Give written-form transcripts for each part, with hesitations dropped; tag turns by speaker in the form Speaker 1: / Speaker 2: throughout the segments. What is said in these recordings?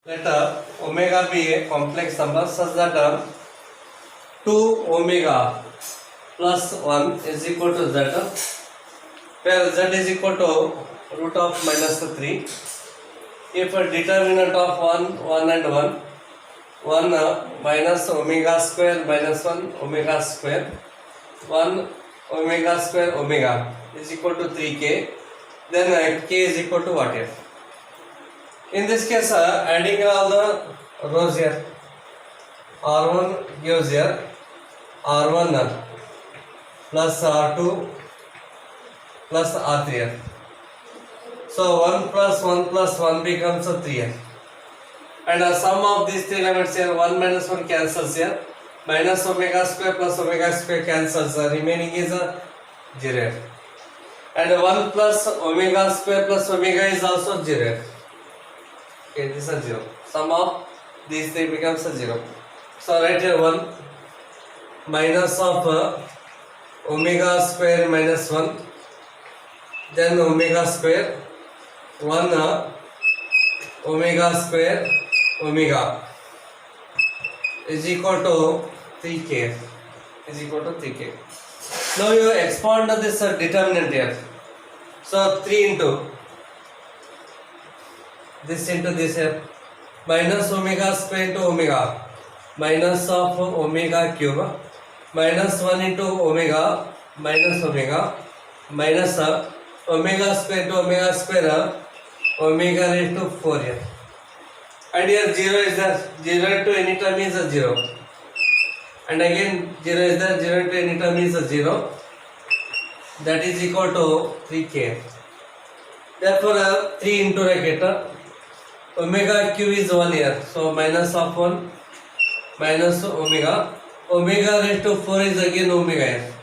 Speaker 1: Let omega be a complex number such that 2 omega plus 1 is equal to z, where z is equal to root of minus 3. If a determinant of 1 and 1 minus omega square minus 1 omega square 1 omega square omega is equal to 3k, then k is equal to what here? In this case, adding all the rows here, R1 gives here R1 plus R2 plus R3 here. So 1 plus 1 plus 1 becomes 3 here. And sum of these three elements here, 1 minus 1 cancels here, minus omega square plus omega square cancels, remaining is 0 here. And 1 plus omega square plus omega is also 0 here. Okay, this is 0. Sum of these three becomes 0. So write here 1 minus of omega square minus 1, then omega square 1 omega square omega is equal to 3k is equal to 3k. Now you expand this determinant here. So 3 into this into this here, minus omega square into omega, minus of omega cube, minus 1 into omega, minus omega, minus omega square into omega square, omega raised to 4 here. And here 0 is there, 0 to any term is 0. And again 0 is there, 0 to any term is 0. That is equal to 3k. Therefore 3 into bracket, omega cube is 1 here. So minus of 1 minus omega. Omega raised to 4 is again omega here.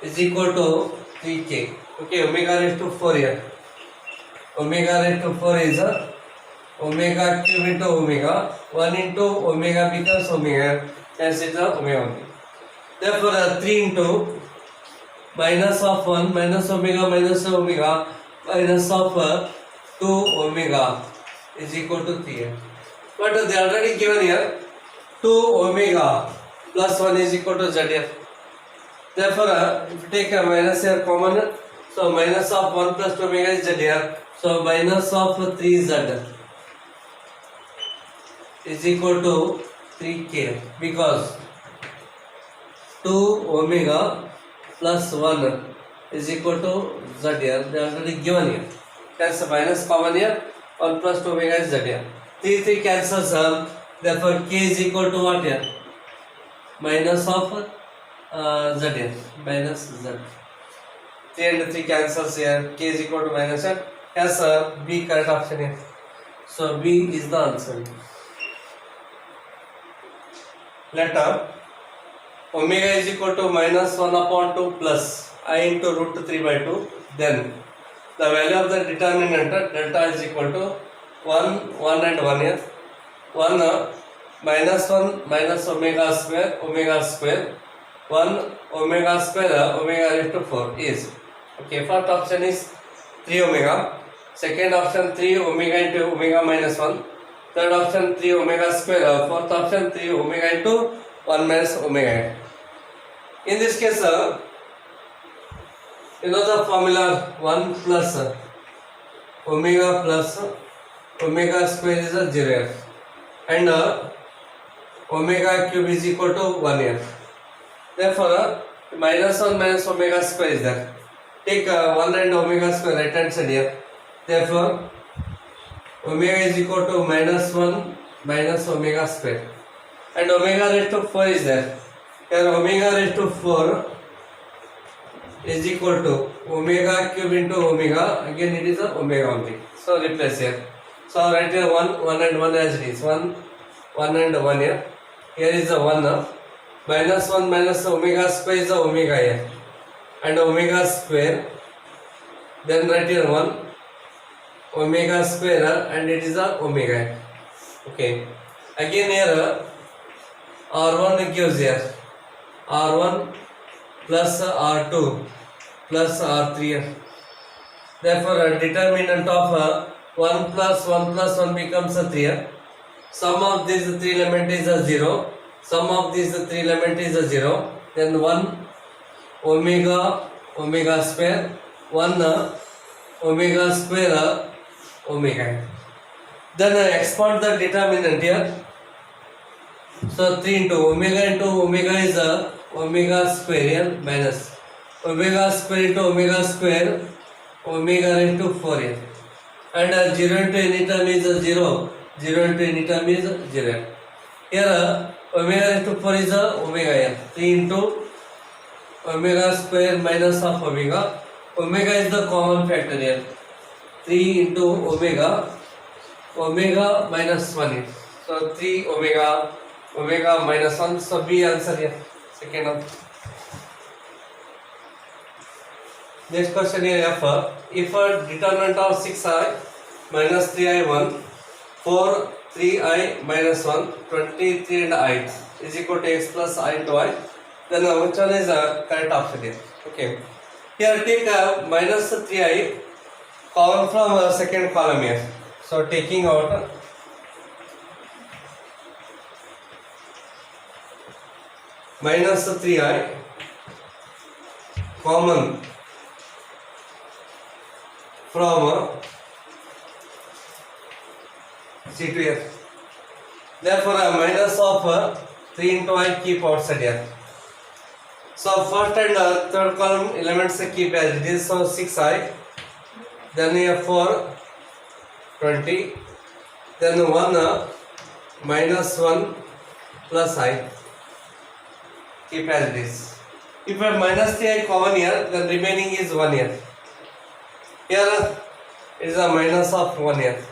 Speaker 1: Is equal to 3k. Okay, omega raised to 4 here. Omega raised to 4 is omega cube into omega. 1 into omega becomes omega. Hence it is omega only. Therefore 3 into minus of 1 minus omega minus of 2 omega is equal to 3. But they already given here 2 omega plus 1 is equal to z here. Therefore if you take a minus here common, so minus of 1 plus 2 omega is z here. So minus of 3z is equal to 3k, because 2 omega plus 1 is equal to z here. They are already given here. That's minus common here. 1 plus 2 omega is z here. 3 cancels, therefore k is equal to what here? Minus of z here. Minus z. 3 and 3 cancels here. K is equal to minus z. Yes, B correct option here. So B is the answer. Let omega is equal to minus 1 upon 2 plus I into root 3 by 2. Then the value of the determinant delta is equal to 1 and 1 here. 1 minus 1 minus omega square 1 omega square omega raised to 4 is. Okay, first option is 3 omega. Second option 3 omega into omega minus 1. Third option 3 omega square. Fourth option 3 omega into 1 minus omega. In this case, you know the formula 1 plus omega plus omega square is 0 and omega cube is equal to 1 here. Therefore, minus 1 minus omega square is there. Take 1 and omega square right hand side here. Therefore, omega is equal to minus 1 minus omega square. And omega raised to 4 is there. Here omega raised to 4 is equal to omega cube into omega. Again it is a omega only. So replace here. So write here 1 and 1 as it is. 1 and 1 here. Here is a 1. Minus 1 minus omega square is a omega here. And omega square. Then write here 1 omega square and it is a omega. Okay. Again here R1 gives here R1 plus R2 plus R3. Therefore, a determinant of 1 plus 1 plus 1 becomes a 3. Sum of these three element is a 0. Sum of these three element is a 0. Then 1 omega square, 1 omega square omega. Then expand the determinant here. So 3 into omega is omega square here minus omega square into omega square omega raised to 4 here. And 0 into any term is 0. 0 into any term is 0. Here omega raised to 4 is omega here. 3 into omega square minus of omega. Omega is the common factor here. 3 into omega minus 1 here. So 3 omega minus 1. So B answer here. Second one. Next question here F. If a determinant of 6i minus 3i1, 4 3i minus 1, 23 and I is equal to x plus I into I, then which one is the correct option here? Okay. Here take minus 3i common from second column here. So taking out minus 3i common from C to F. Therefore, minus of 3 into I keep outside here. So first and third column elements keep as it is. So 6i, then here 4, 20, then 1 minus 1 plus I keep as it is. If I minus 3i common here, then remaining is 1 here. Here it is a minus of 1 here,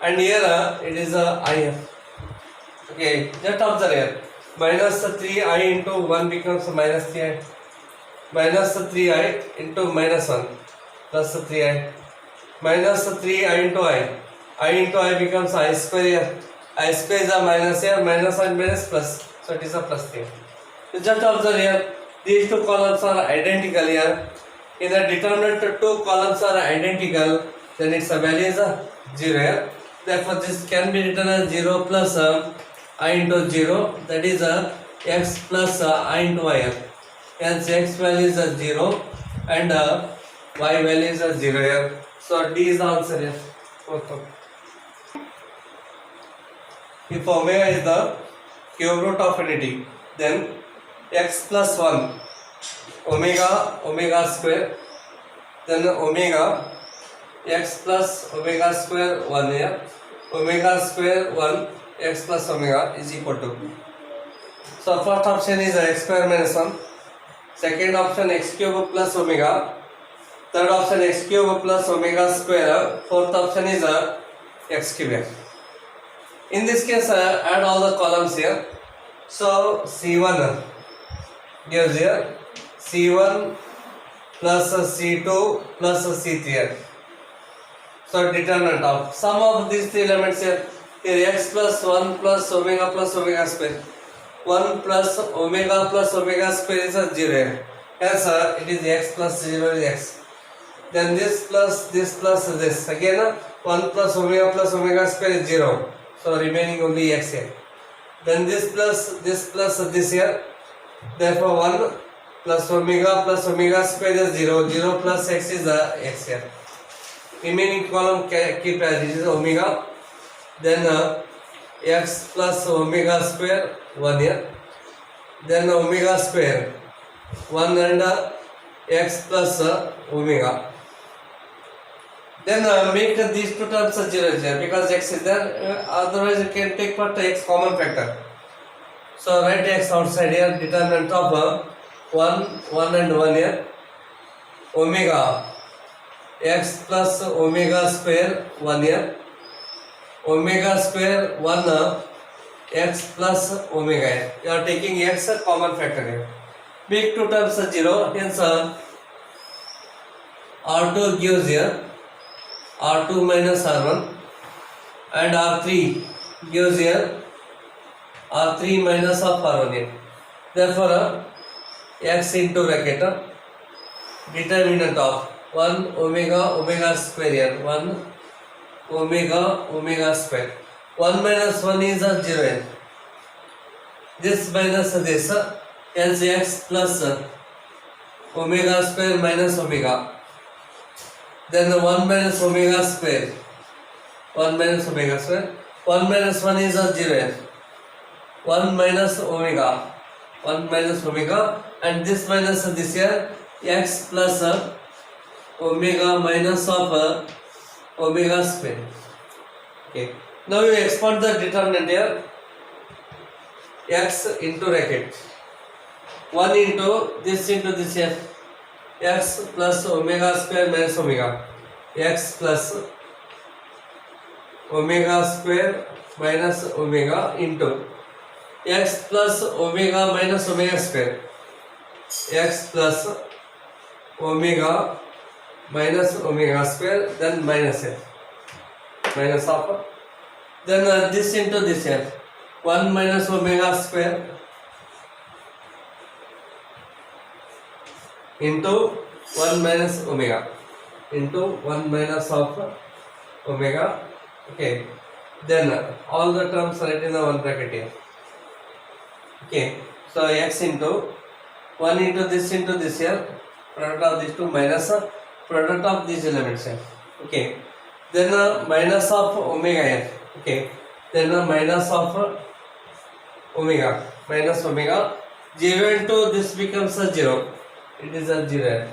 Speaker 1: and here it is a I here. Okay, just observe here. Minus 3i into 1 becomes minus 3i. Minus 3i into minus 1 plus 3i. Minus 3i into I. I into I becomes I square here. I square is a minus here. Minus 1 minus plus. So it is a plus 3. So just observe here. These two columns are identical here. In the determinant, two columns are identical. Then its value is 0 here. Therefore, this can be written as 0 plus I into 0, that is x plus I into y. Hence x value is 0 and y value is 0 here. So D is the answer here. Okay. If omega is the cube root of unity, then x plus 1 omega square, then omega x plus omega square 1 here, omega square 1 x plus omega is equal to. So first option is x square minus 1, second option x cube plus omega, third option x cube plus omega square, fourth option is x cube. In this case add all the columns here. So C1 gives here C1 plus C2 plus C3. So determinant of sum of these three elements here. Here x plus 1 plus omega square. 1 plus omega square is 0 here. Hence it is x plus 0 is x. Then this plus this. Again 1 plus omega square is 0. So remaining only x here. Then this plus this here. Therefore 1 plus omega square is 0. 0 plus x is x here. Remaining column keep as it is omega. Then x plus omega square 1 here. Then omega square 1 and x plus omega. Then make these two terms 0 here because x is there. Otherwise you can take for x common factor. So write x outside here. Determinant of 1 and 1 here. Omega x plus omega square 1 here. Omega square 1 x plus omega here. You are taking x common factor here. Make two terms 0. Hence R2 gives here R2 minus R1 and R3 gives here R3 minus of R1 here. Therefore x into bracket determinant of 1 omega square here. 1 omega square. 1 minus 1 is a 0 here. This minus this, else x plus omega square minus omega. Then 1 minus omega square. 1 minus omega square. 1 minus 1 is a 0 here. 1 minus omega. 1 minus omega. And this minus this here. X plus omega minus of omega square. Okay. Now you expand the determinant here. X into bracket 1 into this here, x plus omega square minus omega, x plus omega square minus omega into x plus omega minus omega square, x plus omega minus omega square, then minus here, minus of, then this into this here, 1 minus omega square into 1 minus omega into 1 minus of omega. Okay, then all the terms right in the one bracket here. Okay, so x into 1 into this here, product of these two minus product of these elements here. Okay, then minus of omega here. Okay, then minus of omega, minus omega, 0 into this becomes a 0, it is a 0,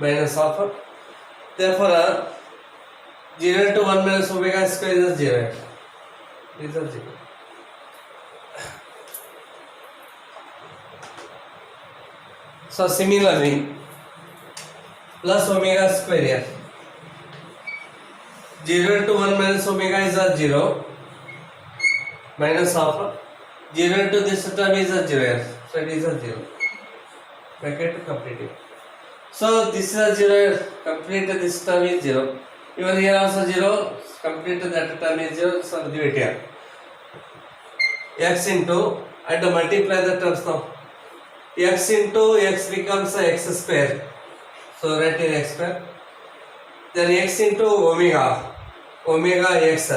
Speaker 1: minus of, therefore 0 into 1 minus omega square is a 0, it is a 0. So similarly, plus omega square here, 0 into 1 minus omega is a 0, minus of 0 into this term is a 0, so it is a 0. Bracket completed. So this is a 0, complete this term is 0. Even here also 0, complete that term is 0, so give it here. X into, and multiply the terms now. X into x becomes x square. So write in x square. Then x into omega, omega x,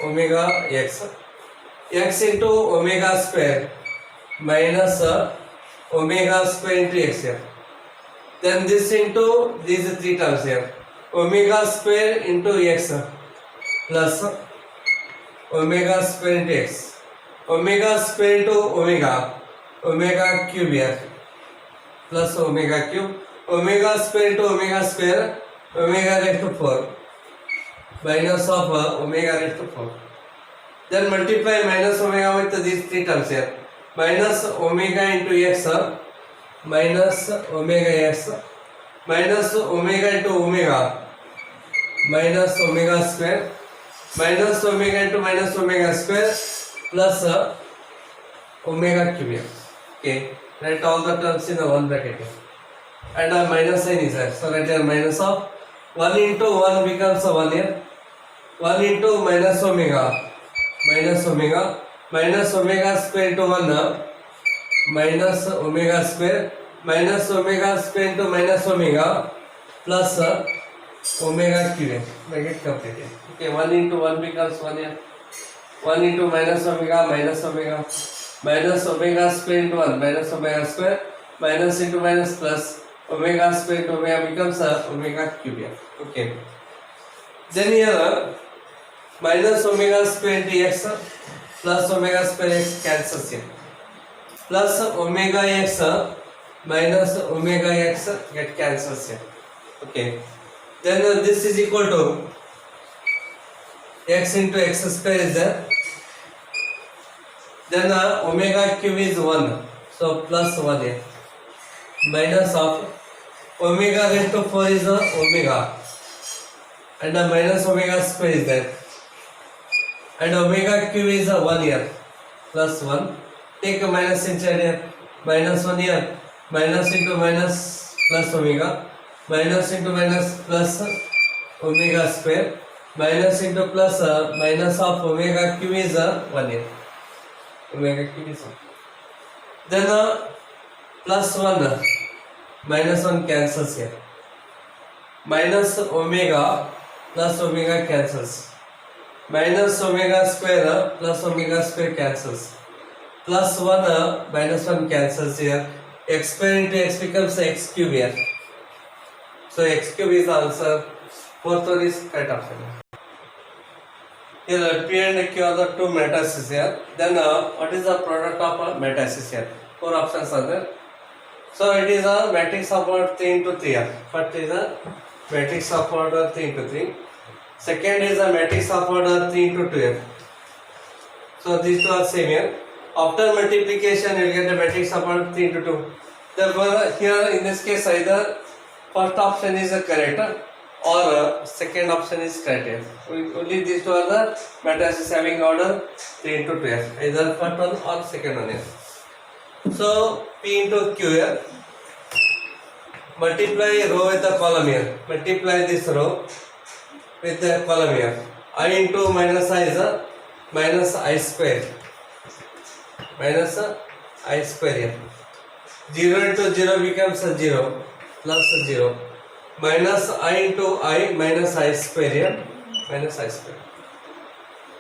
Speaker 1: omega x. X into omega square minus omega square into x here. Then this into these three terms here. Omega square into x plus omega square into x. Omega square into omega, omega cube here plus omega cube. Omega square into omega square, omega raised to 4 minus of omega raised to 4. Then multiply minus omega with these three terms here. Minus omega into x, minus omega x, minus omega into omega, minus omega square, minus omega into minus omega square, plus omega cube. Okay, write all the terms in the one bracket. And a minus sign is there. So write here minus of 1 into 1 becomes a 1 here. 1 into minus omega, minus omega, minus omega square into 1, minus omega square, minus omega square into minus omega, plus omega cube. Make it completed. Okay, 1 into 1 becomes 1 here. 1 into minus omega, minus omega, minus omega square into 1, minus omega square, minus into minus plus omega square into omega becomes omega cube here. Okay. Then here minus omega square into x plus omega square x cancels here. Plus omega x minus omega x get cancels here. Okay. Then this is equal to x into x square is there. Then omega cube is 1. So plus 1 here. Minus of omega raised to 4 is omega. And minus omega square is there. And omega cube is 1 here. Plus 1. Take a minus inside here. Minus 1 here. Minus into minus plus omega. Minus into minus plus omega square. Minus into plus minus of omega cube is 1 here. Omega cube is 1. Then plus 1. Minus 1 cancels here. Minus omega plus omega cancels. minus omega square plus omega square cancels. Plus 1 minus 1 cancels here. X square into x becomes x cube here. So x cube is the answer. Fourth one is correct option. Here P and Q are the two matrices here. Then what is the product of matrices here? Four options are there. So it is a matrix of order 3 into 3 here. First is a matrix of order 3 into 3. Second is a matrix of order 3 into 2 here. So these two are same here. After multiplication you get a matrix of order 3 into 2. Therefore here in this case either first option is correct or second option is correct here. Only these two are the matrices having order 3 into 2 here. Either first one or second one here. So P into Q here. Multiply row with the column here. Multiply this row with the column here. I into minus I is a minus I square. Minus I square here. 0 into 0 becomes a 0 plus a 0. Minus I into I minus I square here. Minus I square.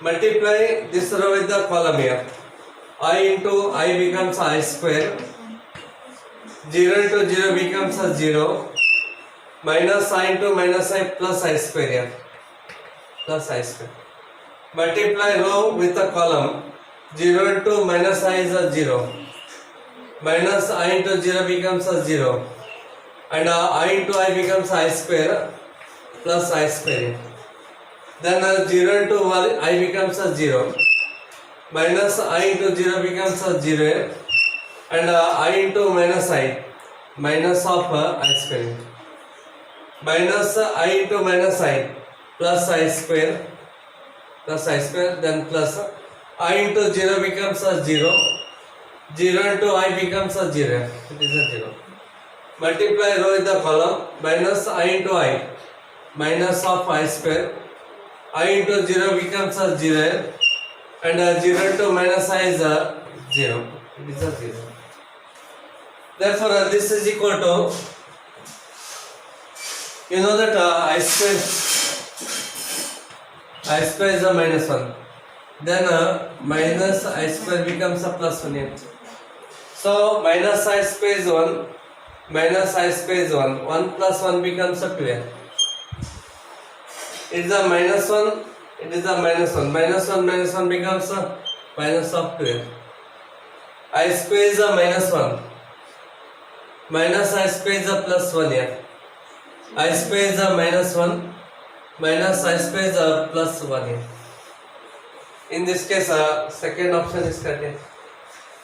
Speaker 1: Multiply this row with the column here. I into I becomes I square. 0 into 0 becomes a 0. Minus I into minus I plus I square here. Plus I square. Multiply row with the column. 0 into minus I is a 0. Minus I into 0 becomes a 0. And I into I becomes I square plus I square. Then 0 into I becomes a 0. Minus I into 0 becomes a 0 and I into minus I minus of I square. Minus I into minus I plus I square then plus I into 0 becomes a 0. 0 into I becomes a 0. It is a 0. Multiply row with the column. Minus I into I minus of I square. I into 0 becomes a 0 and 0 into minus I is a 0. It is a 0. Therefore this is equal to, you know that I square is a minus 1. Then minus I square becomes a plus 1 here. So minus I square is 1. Minus I square is 1. 1 plus 1 becomes a 2 here. It is a minus 1. It is a minus 1. Minus 1 becomes a minus of 2 here. I square is a minus 1. Minus I square is a plus 1 here. I square is a minus 1. Minus I square is a plus 1 here. In this case, second option is correct.